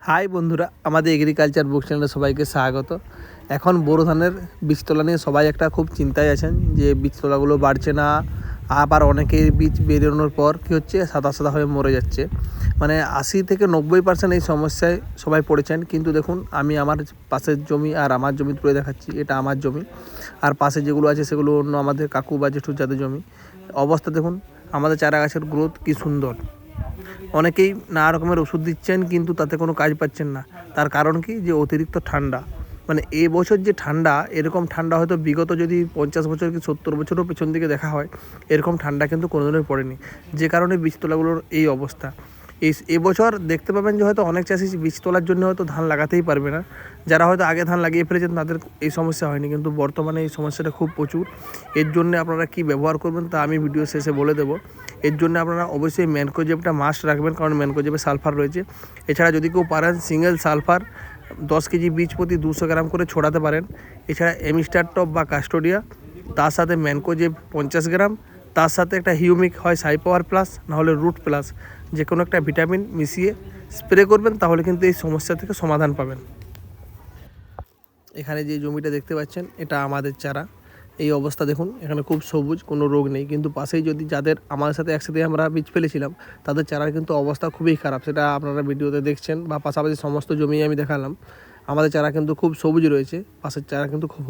High বন্ধুরা, আমাদের agriculture বুক চ্যানেলে সবাইকে স্বাগত। এখন বোরো ধানের বীজতলা নিয়ে সবাই একটা খুব চিন্তায় আছেন যে বীজতলাগুলো বাড়ছে না, আবার অনেকের বীজ বেরোনোর পর কী হচ্ছে, সাদা সাদা হয়ে মরে যাচ্ছে। মানে 80 থেকে 90% এই সমস্যায় সবাই পড়েছেন। কিন্তু দেখুন, আমি আমার পাশের জমি আর আমার জমি তুলে দেখাচ্ছি। এটা আমার জমি, আর পাশে যেগুলো আছে সেগুলো অন্য আমাদের কাকু বা জেঠুর যাদের জমি। অবস্থা দেখুন, আমাদের চারা গাছের গ্রোথ কী সুন্দর। অনেকেই নানা রকমের ওষুধ দিচ্ছেন, কিন্তু তাতে কোনো কাজ পাচ্ছেন না। তার কারণ কি, যে অতিরিক্ত ঠান্ডা। মানে এই বছর যে ঠান্ডা, এরকম ঠান্ডা হয়তো বিগত যদি 50 বছর কি 70 বছরও পেছন দিকে দেখা হয়, এরকম ঠান্ডা কিন্তু কোনোদিনই পড়েনি। যে কারণে বীজতলাগুলোর এই অবস্থা। এবছর দেখতে পাবেন যে হয়তো অনেক চাষি বীজ তোলার জন্য হয়তো ধান লাগাতেই পারবে না। যারা হয়তো আগে ধান লাগিয়ে ফেলেছেন তাদের এই সমস্যা হয়নি, কিন্তু বর্তমানে এই সমস্যাটা খুব প্রচুর। এর জন্য আপনারা কি ব্যবহার করবেন তা আমি ভিডিও শেষে বলে দেবো। এর জন্য আপনারা অবশ্যই ম্যানকোজেবটা মাস্ট রাখবেন, কারণ ম্যানকোজেবে সালফার রয়েছে। এছাড়া যদি কেউ পারেন সিঙ্গেল সালফার 10 কেজি বীজ প্রতি 200 গ্রাম করে ছড়াতে পারেন। এছাড়া এমিস্টার টপ বা কাস্টোডিয়া, তার সাথে ম্যানকোজেব 50 গ্রাম, তার সাথে একটা হিউমিক হয় সাই পাওয়ার প্লাস, নাহলে রুট প্লাস, যে কোনো একটা ভিটামিন মিশিয়ে স্প্রে করবেন, তাহলে কিন্তু এই সমস্যা থেকে সমাধান পাবেন। এখানে যে জমিটা দেখতে পাচ্ছেন, এটা আমাদের চারা। এই অবস্থা দেখুন, এখানে খুব সবুজ, কোনো রোগ নেই। কিন্তু পাশেই যদি যাদের আমার সাথে একসাথে আমরা বীজ ফেলেছিলাম, তাদের চারার কিন্তু অবস্থা খুবই খারাপ। সেটা আপনারা ভিডিওতে দেখছেন, বা পাশাপাশি সমস্ত জমি আমি দেখালাম। আমাদের চারা কিন্তু খুব সবুজ রয়েছে, পাশের চারা কিন্তু খুব